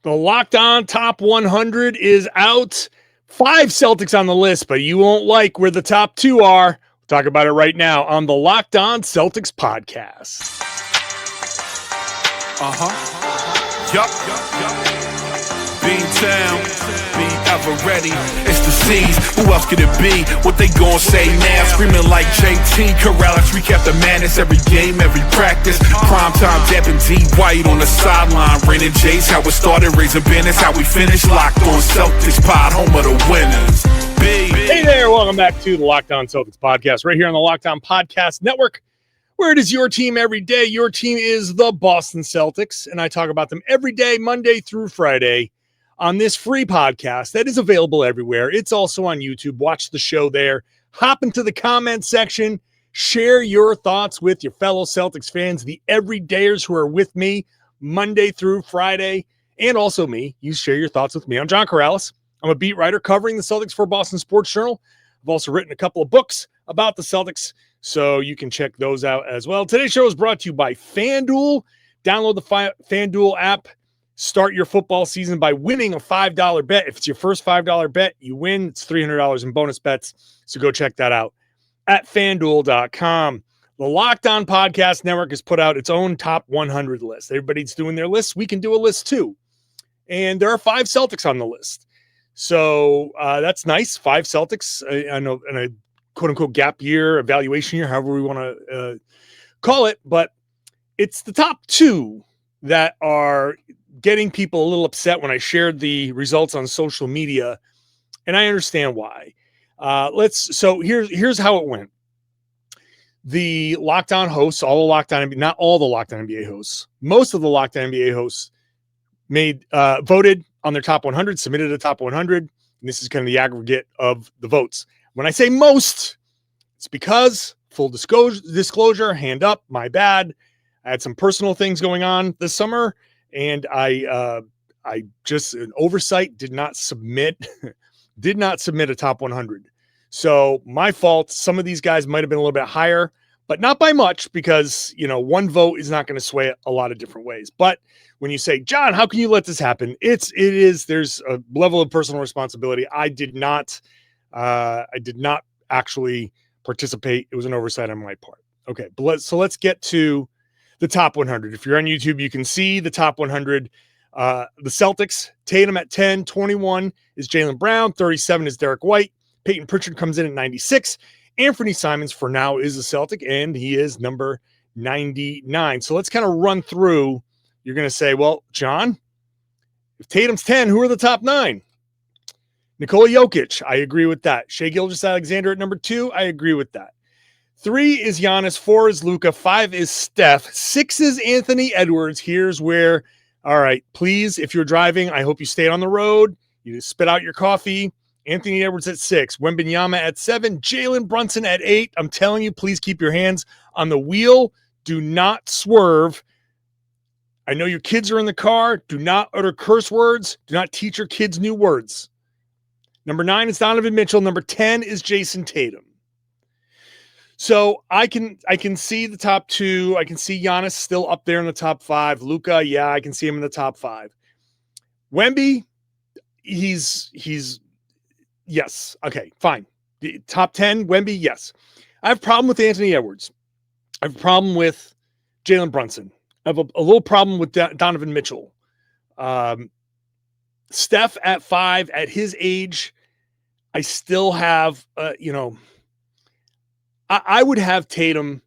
The Locked On Top 100 is out. 5 Celtics on the list, but you won't like where the top 2 are. We'll talk about it right now on the Locked On Celtics podcast. Beantown, be ever ready. It's the C's. Who else could it be? What they gon' say now? Screaming like JT, Karalis. Recap the madness every game, every practice. Prime time, dapping D White on the sideline. Raining J's, how it started, raising banners, how we finished. Locked on Celtics pod, home of the winners. Hey there, welcome back to the Locked On Celtics podcast, right here on the Locked On Podcast Network, where it is your team every day. Your team is the Boston Celtics, and I talk about them every day, Monday through Friday, on this free podcast that is available everywhere. It's also on YouTube. Watch the show there. Hop into the comment section. Share your thoughts with your fellow Celtics fans, the everydayers who are with me Monday through Friday, and also me. You share your thoughts with me. I'm John Karalis. I'm a beat writer covering the Celtics for Boston Sports Journal. I've also written a couple of books about the Celtics, so you can check those out as well. Today's show is brought to you by FanDuel. Download the FanDuel app. Start your football season by winning a $5 bet. If it's your first $5 bet, you win. It's $300 in bonus bets. So go check that out at FanDuel.com. The Locked On Podcast Network has put out its own top 100 list. Everybody's doing their lists. We can do a list too. And there are 5 Celtics on the list. So that's nice. 5 Celtics. I know, in a quote-unquote gap year, evaluation year, however we want to call it. But it's the top 2 that are getting people a little upset when I shared the results on social media, and I understand why. So here's how it went. The Locked On hosts, all the Locked On, not all the Locked On NBA hosts, most of the Locked On NBA hosts voted on their top 100, submitted a top 100, and this is kind of the aggregate of the votes. When I say most, it's because, full disclosure, hand up, my bad. I had some personal things going on this summer, and I just, an oversight, did not submit a top 100. So my fault. Some of these guys might have been a little bit higher, but not by much, because, one vote is not going to sway it a lot of different ways. But when you say, John, how can you let this happen? There's a level of personal responsibility. I did not actually participate. It was an oversight on my part. Okay. So let's get to the top 100. If you're on YouTube, you can see the top 100. The Celtics, Tatum at 10, 21 is Jaylen Brown, 37 is Derrick White. Payton Pritchard comes in at 96. Anfernee Simons for now is a Celtic, and he is number 99. So let's kind of run through. You're going to say, well, John, if Tatum's 10, who are the top 9? Nikola Jokic, I agree with that. Shai Gilgeous-Alexander at number 2, I agree with that. 3 is Giannis, 4 is Luka, 5 is Steph, 6 is Anthony Edwards. Here's where, all right, please, if you're driving, I hope you stay on the road. You spit out your coffee. Anthony Edwards at 6, Wembanyama at 7, Jalen Brunson at 8. I'm telling you, please keep your hands on the wheel. Do not swerve. I know your kids are in the car. Do not utter curse words. Do not teach your kids new words. Number 9 is Donovan Mitchell. Number 10 is Jayson Tatum. So I can see the top 2. I can see Giannis still up there in the top 5. Luka, yeah, I can see him in the top 5. Wemby, he's yes. Okay, fine. The top 10, Wemby, yes. I have a problem with Anthony Edwards. I have a problem with Jalen Brunson. I have a little problem with Donovan Mitchell. Steph at 5, at his age, I still have, I would have Tatum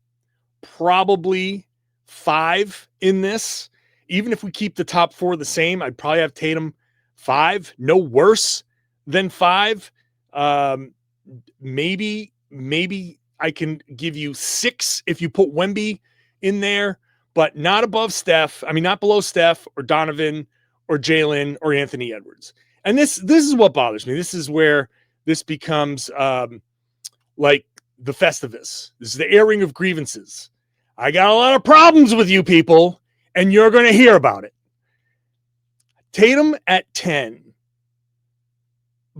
probably 5 in this. Even if we keep the top 4 the same, I'd probably have Tatum 5, no worse than 5. Maybe I can give you 6 if you put Wemby in there, but not above Steph. I mean, not below Steph or Donovan or Jalen or Anthony Edwards. And this is what bothers me. This is where this becomes like the Festivus. This is the airing of grievances. I got a lot of problems with you people, and you're going to hear about it. Tatum at 10,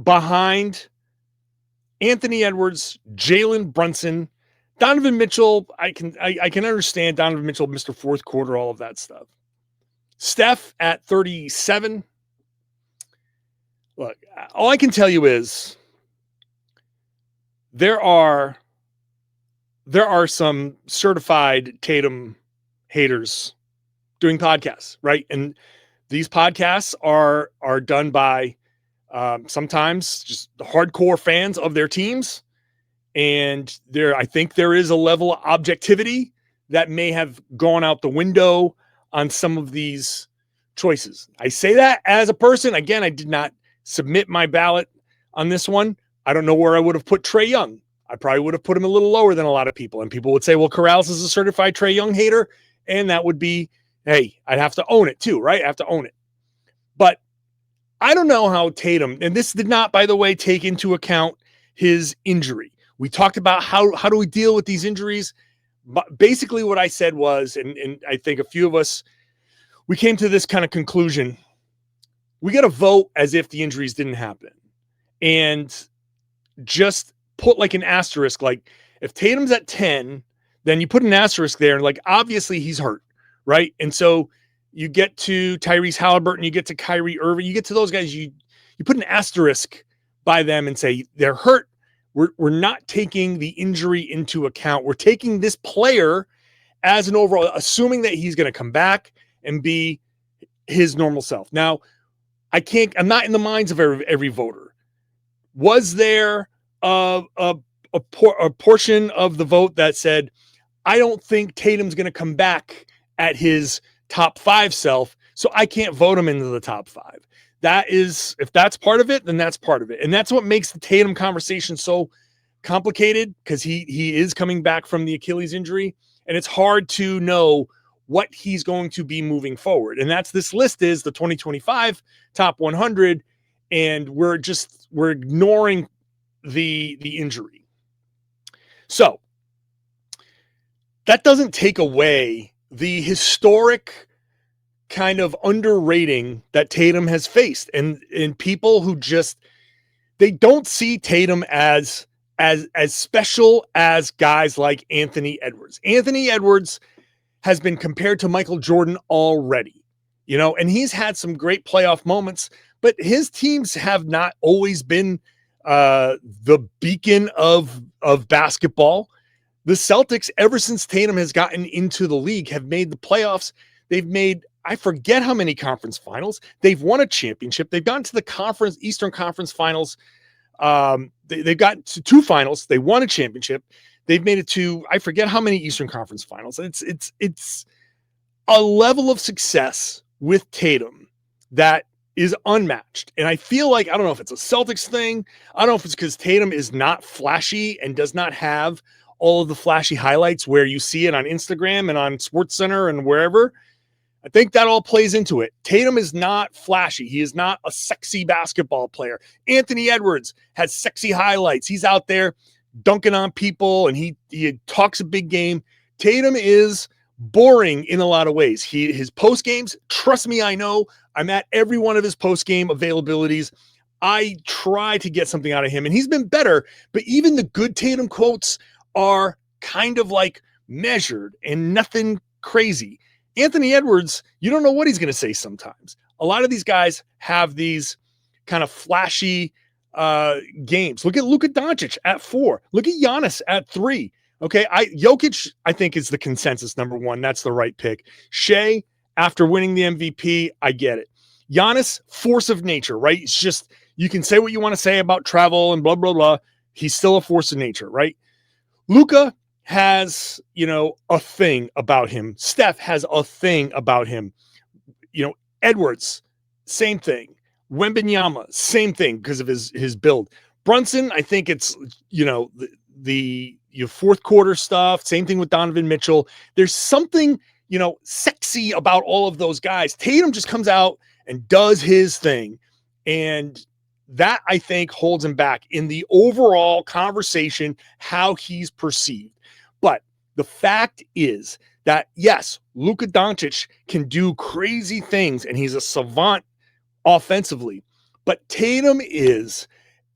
behind Anthony Edwards, Jalen Brunson, Donovan Mitchell. I can understand Donovan Mitchell, Mr. Fourth Quarter, all of that stuff. Steph at 37, Look, all I can tell you is there are some certified Tatum haters doing podcasts, right? And these podcasts are done by sometimes just the hardcore fans of their teams. And I think there is a level of objectivity that may have gone out the window on some of these choices. I say that as a person. Again, I did not submit my ballot on this one. I don't know where I would have put Trae Young. I probably would have put him a little lower than a lot of people. And people would say, well, Karalis is a certified Trae Young hater. And that would be, hey, I'd have to own it too, right? I have to own it. But I don't know how Tatum, and this did not, by the way, take into account his injury. We talked about how do we deal with these injuries. But basically what I said was, and I think a few of us, we came to this kind of conclusion. We got to vote as if the injuries didn't happen. And just put like an asterisk, like if Tatum's at 10, then you put an asterisk there, and like obviously he's hurt, right? And so you get to Tyrese Halliburton, you get to Kyrie Irving, you get to those guys, you put an asterisk by them and say they're hurt. We're not taking the injury into account. We're taking this player as an overall, assuming that he's going to come back and be his normal self. Now, I'm not in the minds of every voter. Was there a portion of the vote that said, I don't think Tatum's going to come back at his top 5 self, so I can't vote him into the top 5. That is, if that's part of it, then that's part of it. And that's what makes the Tatum conversation so complicated, because he is coming back from the Achilles injury, and it's hard to know what he's going to be moving forward. And this list is the 2025 top 100, and we're ignoring the injury. So that doesn't take away the historic kind of underrating that Tatum has faced, and people who they don't see Tatum as special as guys like Anthony Edwards. Anthony Edwards has been compared to Michael Jordan already, and he's had some great playoff moments, but his teams have not always been the beacon of basketball. The Celtics, ever since Tatum has gotten into the league, have made the playoffs. They've made, I forget how many conference finals. They've won a championship. They've gotten to the Eastern Conference Finals. They've gotten to 2 finals. They won a championship. They've made it to, I forget how many Eastern Conference Finals. It's a level of success with Tatum that is unmatched. And I feel like, I don't know if it's a Celtics thing. I don't know if it's because Tatum is not flashy and does not have all of the flashy highlights where you see it on Instagram and on SportsCenter and wherever. I think that all plays into it. Tatum is not flashy. He is not a sexy basketball player. Anthony Edwards has sexy highlights. He's out there dunking on people, and he talks a big game. Tatum is boring in a lot of ways. His post games, trust me, I know. I'm at every one of his post game availabilities. I try to get something out of him, and he's been better. But even the good Tatum quotes are kind of like measured and nothing crazy. Anthony Edwards, you don't know what he's going to say sometimes. A lot of these guys have these kind of flashy games. Look at Luka Doncic at 4. Look at Giannis at 3. Okay, Jokic, I think, is the consensus number 1. That's the right pick. Shea, after winning the MVP, I get it. Giannis, force of nature, right? It's just, you can say what you want to say about travel and blah, blah, blah. He's still a force of nature, right? Luka has, a thing about him. Steph has a thing about him. Edwards, same thing. Wembanyama, same thing because of his build. Brunson, I think it's, the fourth quarter stuff. Same thing with Donovan Mitchell. There's something, sexy about all of those guys. Tatum just comes out and does his thing. And that, I think, holds him back in the overall conversation, how he's perceived. But the fact is that, yes, Luka Doncic can do crazy things, and he's a savant offensively. But Tatum is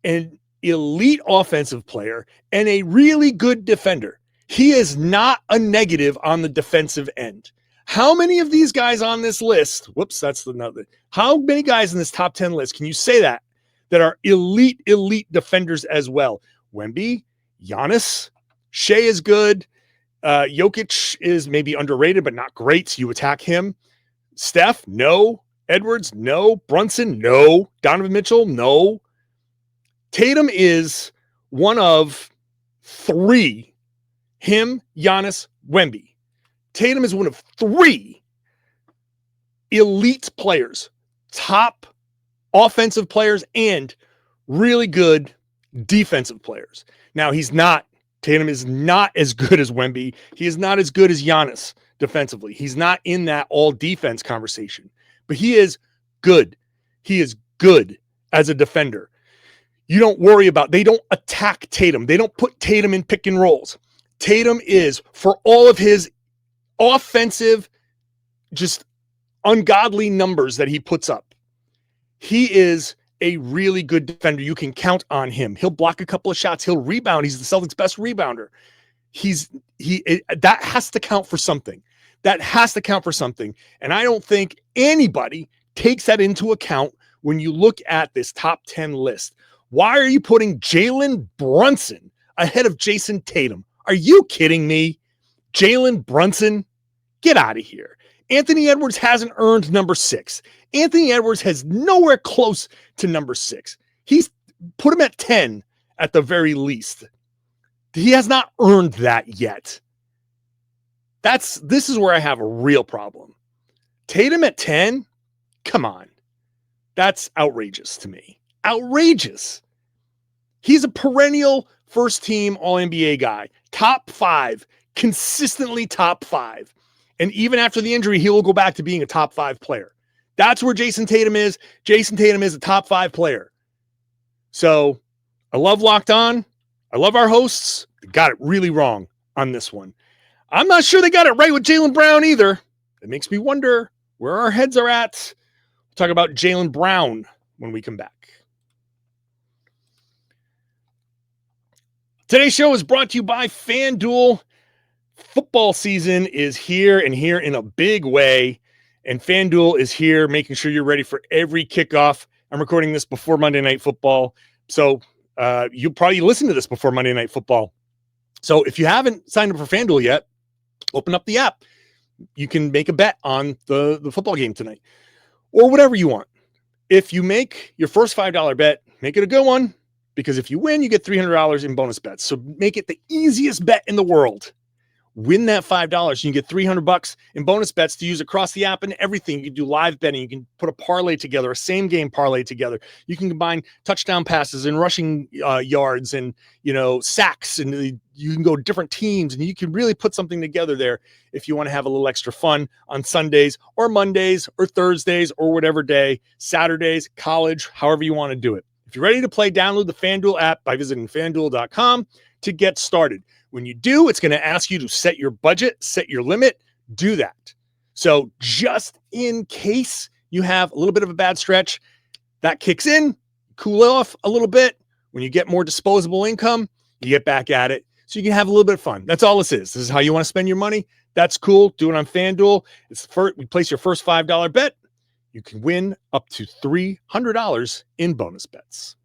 an elite offensive player and a really good defender. He is not a negative on the defensive end. How many of these guys on this list, how many guys in this top 10 list can you say that that are elite defenders as well. Wemby, Giannis, Shea is good. Jokic is maybe underrated, but not great. So you attack him. Steph, no. Edwards, no. Brunson, no. Donovan Mitchell, no. Tatum is one of three. Him, Giannis, Wemby. Tatum is one of three elite players, top offensive players, and really good defensive players. Now, Tatum is not as good as Wemby. He is not as good as Giannis defensively. He's not in that all defense conversation, but he is good. He is good as a defender. You don't worry about, they don't attack Tatum. They don't put Tatum in pick and rolls. Tatum is, for all of his offensive, just ungodly numbers that he puts up, he is a really good defender. You can count on him. He'll block a couple of shots. He'll rebound. He's the Celtics' best rebounder. That has to count for something. That has to count for something. And I don't think anybody takes that into account when you look at this top 10 list. Why are you putting Jalen Brunson ahead of Jayson Tatum? Are you kidding me? Jalen Brunson? Get out of here. Anthony Edwards hasn't earned number 6. Anthony Edwards has nowhere close to number 6. He's put him at 10 at the very least. He has not earned that yet. This is where I have a real problem. Tatum at 10? Come on. That's outrageous to me. Outrageous. He's a perennial first team All-NBA guy. Top 5. Consistently top 5. And even after the injury, he will go back to being a top 5 player. That's where Jayson Tatum is. Jayson Tatum is a top 5 player. So I love Locked On. I love our hosts. They got it really wrong on this one. I'm not sure they got it right with Jaylen Brown either. It makes me wonder where our heads are at. We'll talk about Jaylen Brown when we come back. Today's show is brought to you by FanDuel. Football season is here and here in a big way. And FanDuel is here making sure you're ready for every kickoff. I'm recording this before Monday Night Football. So you'll probably listen to this before Monday Night Football. So if you haven't signed up for FanDuel yet, open up the app. You can make a bet on the football game tonight or whatever you want. If you make your first $5 bet, make it a good one, because if you win, you get $300 in bonus bets. So make it the easiest bet in the world. Win that $5. You can get $300 in bonus bets to use across the app and everything. You can do live betting. You can put a parlay together, a same game parlay together. You can combine touchdown passes and rushing yards and, sacks, and you can go different teams, and you can really put something together there if you want to have a little extra fun on Sundays or Mondays or Thursdays or whatever day, Saturdays, college, however you want to do it. If you're ready to play, download the FanDuel app by visiting FanDuel.com to get started. When you do, it's going to ask you to set your budget, set your limit, do that. So just in case you have a little bit of a bad stretch, that kicks in, cool off a little bit. When you get more disposable income, you get back at it. So you can have a little bit of fun. That's all this is. This is how you want to spend your money. That's cool. Do it on FanDuel. We place your first $5 bet. You can win up to $300 in bonus bets.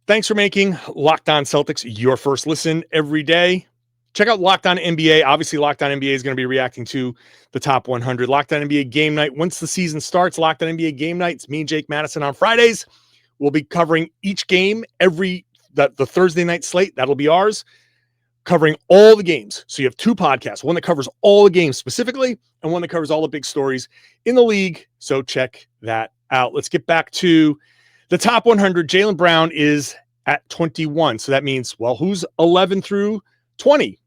Thanks for making Locked On Celtics your first listen every day. Check out Locked On NBA. Obviously, Locked On NBA is going to be reacting to the top 100. Locked On NBA Game Night. Once the season starts, Locked On NBA Game Night. It's me and Jake Madison on Fridays. We'll be covering each game the Thursday night slate. That'll be ours, covering all the games. So you have 2 podcasts, one that covers all the games specifically and one that covers all the big stories in the league. So check that out. Let's get back to the top 100. Jaylen Brown is at 21. So that means, who's 11 through 20?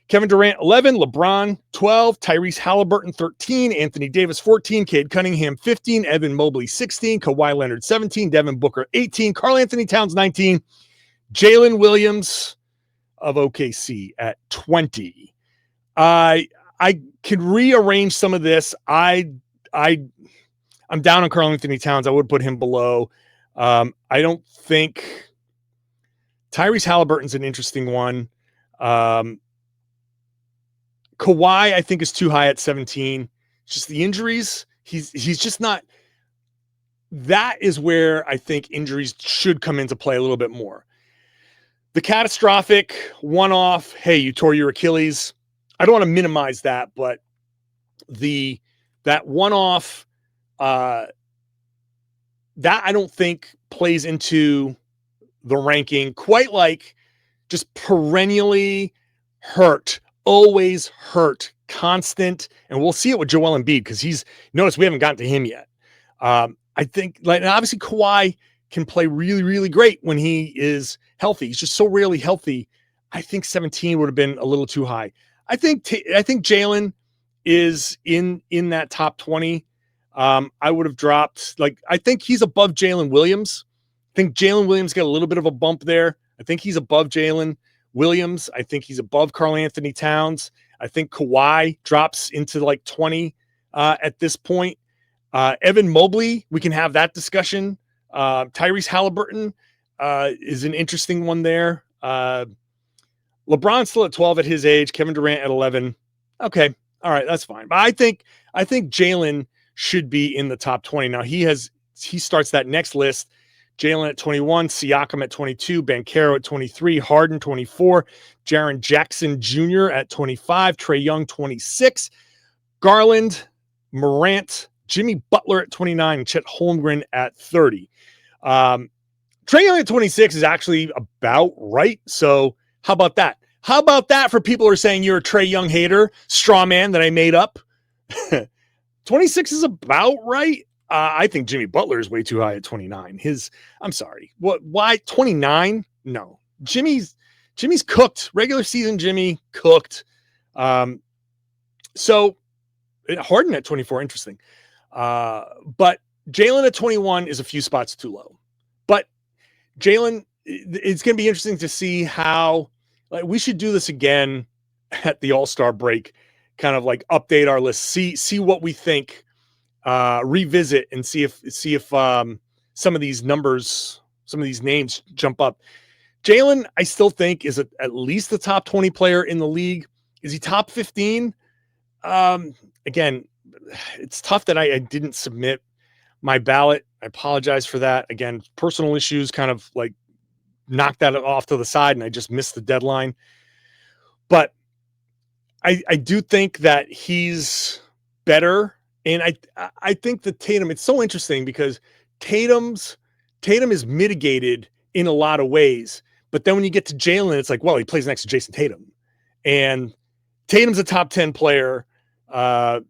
Kevin Durant, 11. LeBron, 12. Tyrese Halliburton, 13. Anthony Davis, 14. Cade Cunningham, 15. Evan Mobley, 16. Kawhi Leonard, 17. Devin Booker, 18. Karl Anthony Towns, 19. Jalen Williams of OKC at 20. I can rearrange some of this. I'm down on Karl Anthony Towns. I would put him below. I don't think Tyrese Halliburton's an interesting one. Kawhi, I think, is too high at 17. Just the injuries. He's just not that is where I think injuries should come into play a little bit more. The catastrophic one-off, hey, you tore your Achilles. I don't want to minimize that, but that one-off, that I don't think plays into the ranking quite like just perennially hurt, always hurt, constant. And we'll see it with Joel Embiid because notice we haven't gotten to him yet. I think, and obviously Kawhi can play really, really great when he is healthy. He's just so rarely healthy. I think 17 would have been a little too high. I think Jaylen is in that top 20. I would have dropped, I think he's above Jalen Williams. I think Jalen Williams got a little bit of a bump there. I think he's above Jalen Williams. I think he's above Karl-Anthony Towns. I think Kawhi drops into 20 at this point. Evan Mobley, we can have that discussion. Tyrese Halliburton is an interesting one there. LeBron's still at 12 at his age. Kevin Durant at 11. Okay. All right. That's fine. But I think Jaylen should be in the top 20. Now he starts that next list. Jaylen at 21, Siakam at 22, Banchero at 23, Harden 24, Jaren Jackson Jr. at 25, Trae Young 26, Garland, Morant, Jimmy Butler at 29, and Chet Holmgren at 30. Trae Young at 26 is actually about right. So how about that? How about that for people who are saying you're a Trae Young hater, straw man that I made up? 26 is about right. I think Jimmy Butler is way too high at 29. I'm sorry. Why 29? No. Jimmy's cooked. Regular season Jimmy cooked. So Harden at 24, interesting. But Jaylen at 21 is a few spots too low. But Jaylen, it's going to be interesting to see how, we should do this again at the All-Star break, kind of update our list, see what we think, revisit and see if some of these numbers, some of these names jump up. Jaylen, I still think is at least the top 20 player in the league. Is he top 15? Again, it's tough that I didn't submit my ballot. I apologize for that. Again, personal issues kind of knocked that off to the side and I just missed the deadline. But I do think that he's better. And I think that Tatum, it's so interesting because Tatum is mitigated in a lot of ways. But then when you get to Jaylen, it's well, he plays next to Jayson Tatum. And Tatum's a top 10 player. You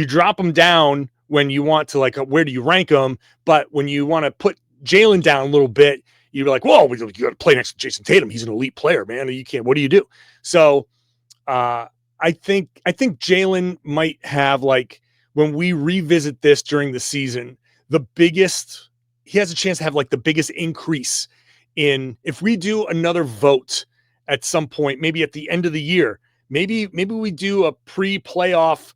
drop him down when you want to where do you rank him? But when you want to put Jaylen down a little bit, you're like, whoa, you got to play next to Jayson Tatum. He's an elite player, man. You can't. What do you do? So I think Jaylen might have when we revisit this during the season, he has a chance to have the biggest increase in, if we do another vote at some point, maybe at the end of the year, maybe we do a pre-playoff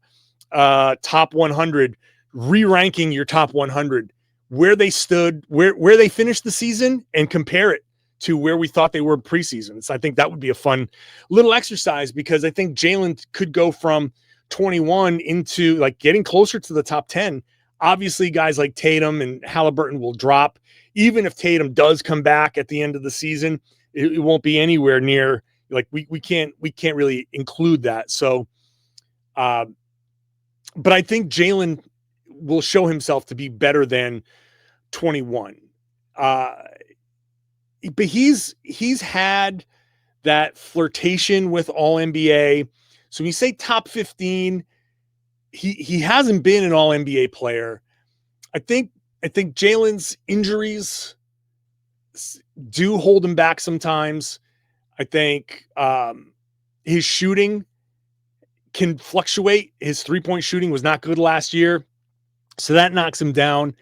top 100, re-ranking your top 100, where they stood, where they finished the season, and compare it to where we thought they were preseason. So I think that would be a fun little exercise because I think Jaylen could go from 21 into getting closer to the top 10. Obviously, guys like Tatum and Halliburton will drop. Even if Tatum does come back at the end of the season, it won't be anywhere near we can't really include that. So, but I think Jaylen will show himself to be better than 21. But he's had that flirtation with all NBA. So when you say top 15, he hasn't been an all NBA player. I think Jaylen's injuries do hold him back sometimes. I think his shooting can fluctuate. His 3-point shooting was not good last year, so that knocks him down.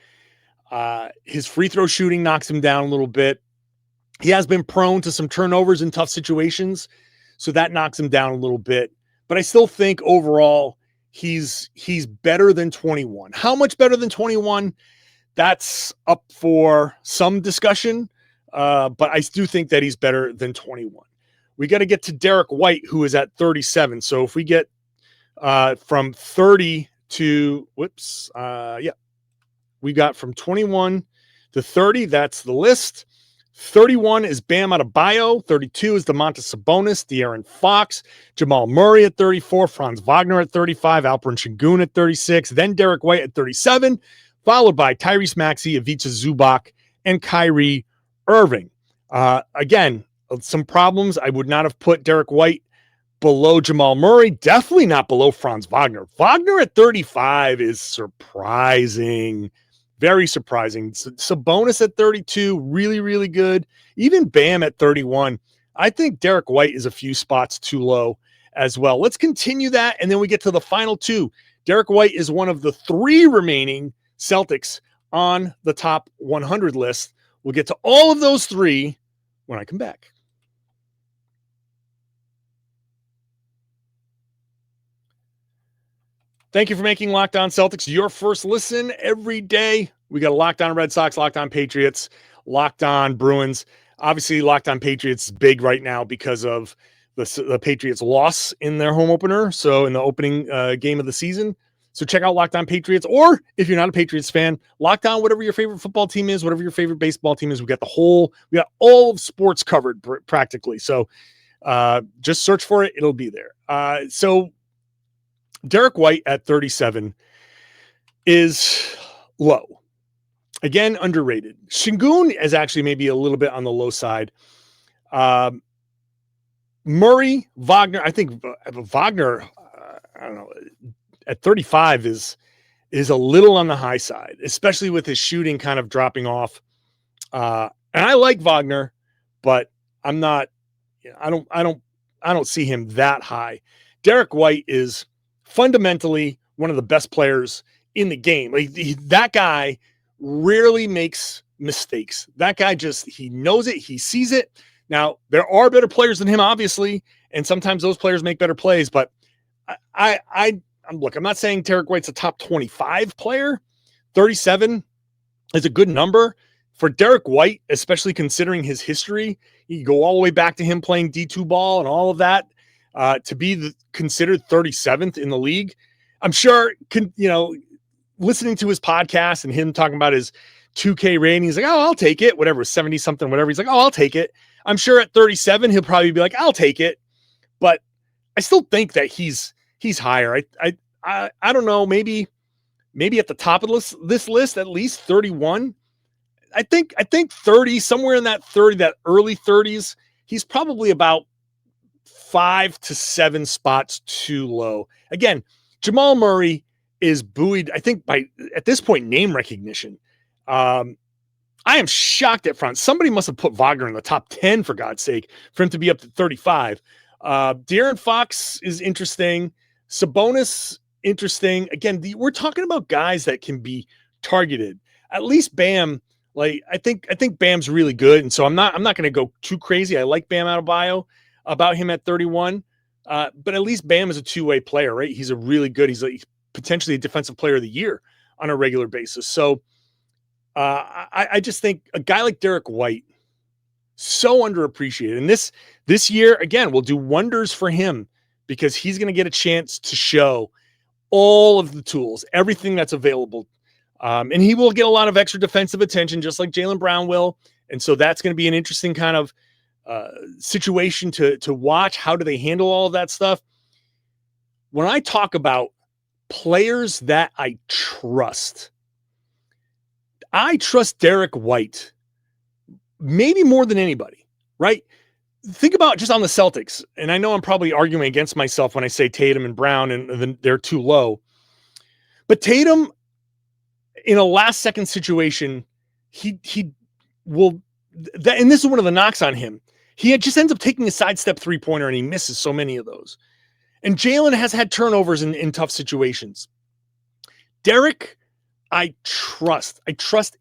His free throw shooting knocks him down a little bit. He has been prone to some turnovers in tough situations, so that knocks him down a little bit. But I still think overall he's better than 21. How much better than 21? That's up for some discussion, but I do think that he's better than 21. We got to get to Derrick White, who is at 37. So if we get from 30 to We got from 21 to 30. That's the list. 31 is Bam Adebayo. 32 is Domantas Sabonis, De'Aaron Fox, Jamal Murray at 34, Franz Wagner at 35, Alperen Sengun at 36, then Derrick White at 37, followed by Tyrese Maxey, Ivica Zubac, and Kyrie Irving. Again, some problems. I would not have put Derrick White below Jamal Murray, definitely not below Franz Wagner. Wagner at 35 is surprising. Very surprising. Sabonis at 32, really, really good. Even Bam at 31. I think Derrick White is a few spots too low as well. Let's continue that, and then we get to the final two. Derrick White is one of the three remaining Celtics on the top 100 list. We'll get to all of those three when I come back. Thank you for making Locked On Celtics your first listen every day. We got Locked On Red Sox, Locked On Patriots, Locked On Bruins. Obviously, Locked On Patriots is big right now because of the Patriots' loss in their home opener. So in the opening game of the season. So check out Locked On Patriots, or if you're not a Patriots fan, Locked On whatever your favorite football team is, whatever your favorite baseball team is. We got all of sports covered practically. So just search for it. It'll be there. So Derrick White at 37 is low. Again, underrated. Sengun is actually maybe a little bit on the low side. Murray, Wagner, I think Wagner, I don't know, at 35 is a little on the high side, especially with his shooting kind of dropping off. And I like Wagner, but I'm not, I don't see him that high. Derrick White is fundamentally one of the best players in the game. That guy rarely makes mistakes. That guy he knows it. He sees it. Now, there are better players than him, obviously, and sometimes those players make better plays, but I'm not saying Derrick White's a top 25 player. 37 is a good number for Derrick White, especially considering his history. You go all the way back to him playing D2 ball and all of that. To be considered 37th in the league. I'm sure, listening to his podcast and him talking about his 2K rating, he's like, oh, I'll take it. Whatever, 70 something, whatever. He's like, oh, I'll take it. I'm sure at 37, he'll probably be like, I'll take it. But I still think that he's higher. I don't know. Maybe at the top of this list, at least 31. I think 30, somewhere in that 30, that early 30s, he's probably about 5 to 7 spots too low. Again, Jamal Murray is buoyed, I think, by, at this point, name recognition. I am shocked at front. Somebody must have put Wagner in the top 10, for God's sake, for him to be up to 35. De'Aaron Fox is interesting. Sabonis, interesting. Again, we're talking about guys that can be targeted. At least Bam, I think Bam's really good, and so I'm not going to go too crazy. I like Bam Adebayo about him at 31, but at least Bam is a two-way player, right? He's he's potentially a defensive player of the year on a regular basis. So I just think a guy like Derrick White, so underappreciated. And this year, again, will do wonders for him because he's going to get a chance to show all of the tools, everything that's available. And he will get a lot of extra defensive attention, just like Jaylen Brown will. And so that's going to be an interesting kind of situation to watch. How do they handle all of that stuff? When I talk about players that I trust Derrick White maybe more than anybody, right? Think about just on the Celtics. And I know I'm probably arguing against myself when I say Tatum and Brown and they're too low, but Tatum in a last second situation, he will, and this is one of the knocks on him. He just ends up taking a sidestep 3-pointer and he misses so many of those. And Jaylen has had turnovers in tough situations. Derrick, I trust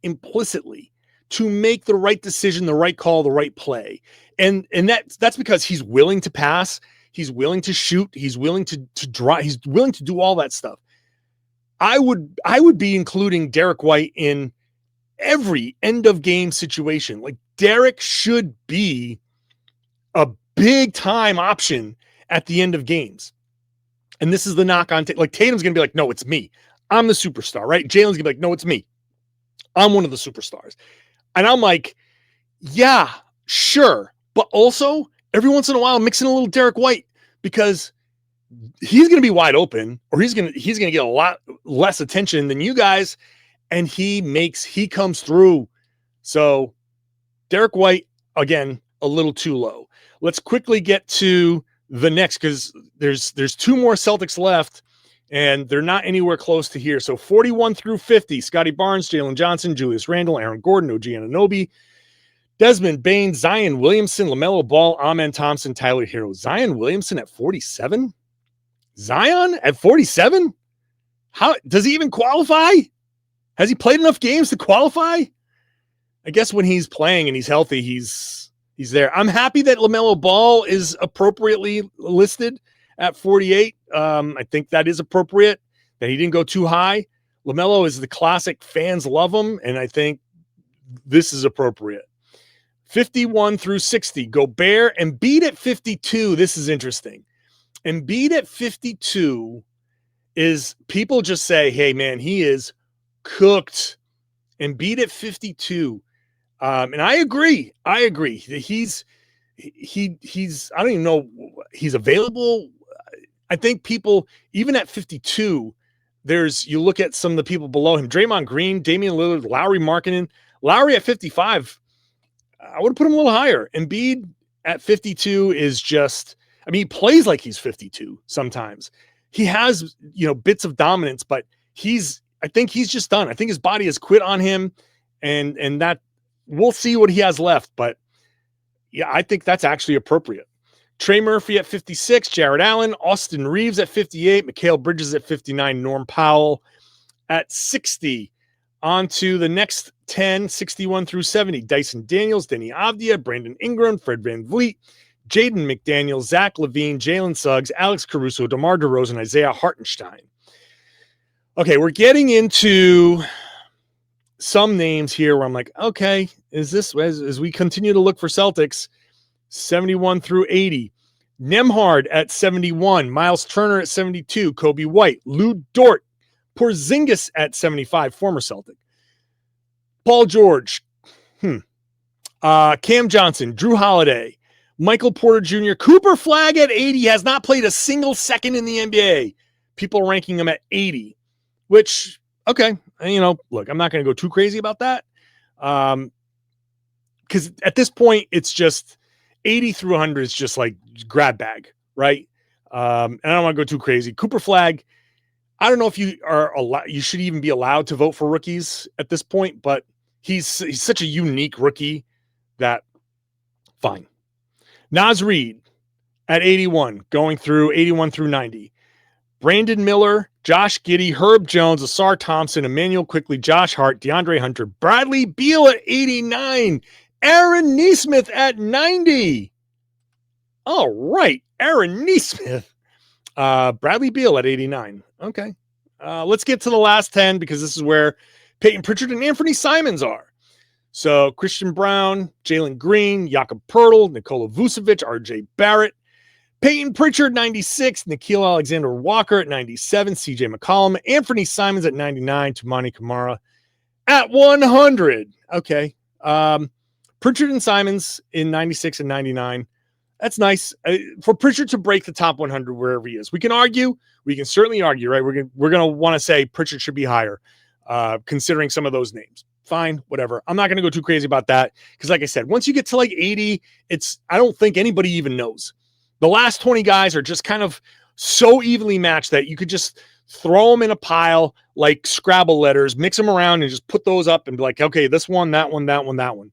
implicitly to make the right decision, the right call, the right play. And that's because he's willing to pass, he's willing to shoot, he's willing to draw, he's willing to do all that stuff. I would be including Derrick White in every end of game situation. Like Derrick should be a big time option at the end of games. And this is the knock on, like Tatum's going to be like, no, it's me. I'm the superstar, right? Jaylen's going to be like, no, it's me. I'm one of the superstars. And I'm like, yeah, sure. But also every once in a while, mix in a little Derrick White, because he's going to be wide open, or he's going to get a lot less attention than you guys. And he comes through. So Derrick White, again, a little too low. Let's quickly get to the next, because there's 2 more Celtics left, and they're not anywhere close to here. So 41 through 50, Scotty Barnes, Jalen Johnson, Julius Randle, Aaron Gordon, OG Anunoby, Desmond Bane, Zion Williamson, LaMelo Ball, Amen Thompson, Tyler Hero. Zion Williamson at 47? Zion at 47? How does he even qualify? Has he played enough games to qualify? I guess when he's playing and he's healthy, he's there. I'm happy that LaMelo Ball is appropriately listed at 48. I think that is appropriate, that he didn't go too high. LaMelo is the classic, fans love him, and I think this is appropriate. 51 through 60, Gobert. Embiid at 52. This is interesting. Embiid at 52 is, people just say, hey man, he is cooked. Embiid at 52. And I agree. He's I don't even know, he's available. I think people, even at 52, you look at some of the people below him, Draymond Green, Damian Lillard, Lowry Markkanen. Lowry at 55, I would have put him a little higher. Embiid at 52 is just, I mean, he plays like he's 52 sometimes. He has, bits of dominance, but I think he's just done. I think his body has quit on him, and that we'll see what he has left. But yeah, I think that's actually appropriate. Trey Murphy at 56, Jared Allen, Austin Reeves at 58, Mikal Bridges at 59, Norm Powell at 60. On to the next 10, 61 through 70, Dyson Daniels, Denny Avdia, Brandon Ingram, Fred VanVleet, Jaden McDaniels, Zach LaVine, Jalen Suggs, Alex Caruso, DeMar DeRozan, Isaiah Hartenstein. Okay, we're getting into some names here where I'm like, okay, is this, as we continue to look for Celtics, 71 through 80. Nembhard at 71, Miles Turner at 72, Kobe White, Lou Dort, Porzingis at 75, former Celtic, Paul George, Cam Johnson, Drew Holiday, Michael Porter Jr., Cooper Flagg at 80, has not played a single second in the NBA. People ranking him at 80, which, okay, look, I'm not going to go too crazy about that. Because at this point, it's just 80 through 100 is just like grab bag, right? And I don't want to go too crazy. Cooper Flagg, I don't know if you should even be allowed to vote for rookies at this point, but he's such a unique rookie that fine. Naz Reid at 81, going through 81 through 90. Brandon Miller, Josh Giddey, Herb Jones, Asar Thompson, Emmanuel Quickley, Josh Hart, DeAndre Hunter, Bradley Beal at 89, Aaron Nesmith at 90. All right, Aaron Nesmith. Bradley Beal at 89. Okay. Let's get to the last 10, because this is where Payton Pritchard and Anfernee Simons are. So Christian Brown, Jalen Green, Jakob Poeltl, Nikola Vucevic, RJ Barrett, Payton Pritchard, 96, Nickeil Alexander-Walker at 97, CJ McCollum, Anfernee Simons at 99, Toumani Camara at 100. Okay. Pritchard and Simons in 96 and 99. That's nice for Pritchard to break the top 100 wherever he is. We can argue. We can certainly argue, right? We're going to want to say Pritchard should be higher, considering some of those names. Fine, whatever. I'm not going to go too crazy about that, because like I said, once you get to like 80, I don't think anybody even knows. The last 20 guys are just kind of so evenly matched that you could just throw them in a pile like Scrabble letters, mix them around, and just put those up and be like, okay, this one, that one, that one, that one.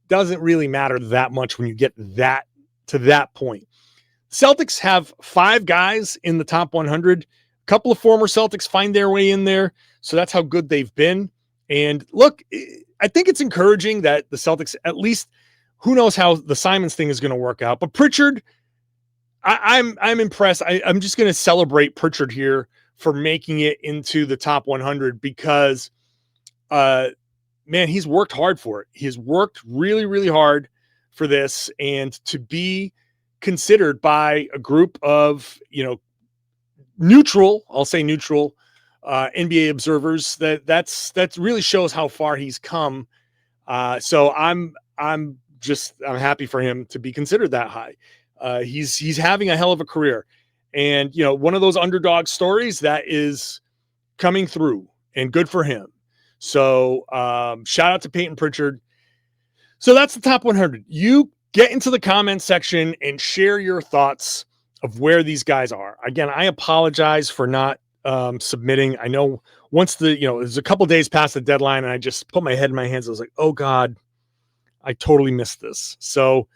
Doesn't really matter that much when you get that to that point. Celtics have 5 guys in the top 100. A couple of former Celtics find their way in there, so that's how good they've been. And look, I think it's encouraging that the Celtics, at least, who knows how the Simons thing is going to work out. But Pritchard, I'm impressed. I'm just going to celebrate Pritchard here for making it into the top 100, because, man, he's worked hard for it. He's worked really, really hard for this, and to be considered by a group of, neutral, I'll say neutral, NBA observers, that really shows how far he's come. So I'm happy for him to be considered that high. He's having a hell of a career, and one of those underdog stories that is coming through, and good for him. So shout out to Payton Pritchard. So that's the top 100. You get into the comments section and share your thoughts of where these guys are. Again, I apologize for not submitting. I know once it was a couple days past the deadline, and I just put my head in my hands. I was like, oh God, I totally missed this. So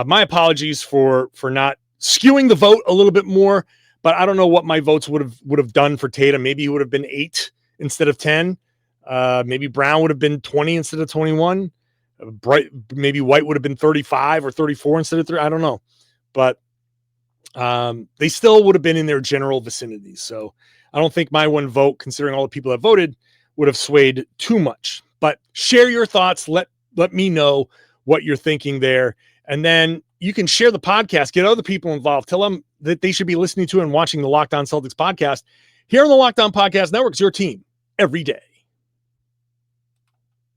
my apologies for not skewing the vote a little bit more, but I don't know what my votes would have done for Tatum. Maybe he would have been 8 instead of 10. Maybe Brown would have been 20 instead of 21. Maybe White would have been 35 or 34 instead of 3. I don't know, but they still would have been in their general vicinity. So I don't think my one vote, considering all the people that voted, would have swayed too much. But share your thoughts. Let me know what you're thinking there. And then you can share the podcast, get other people involved, tell them that they should be listening to and watching the Locked On Celtics podcast here on the Locked On Podcast Network. It's your team every day.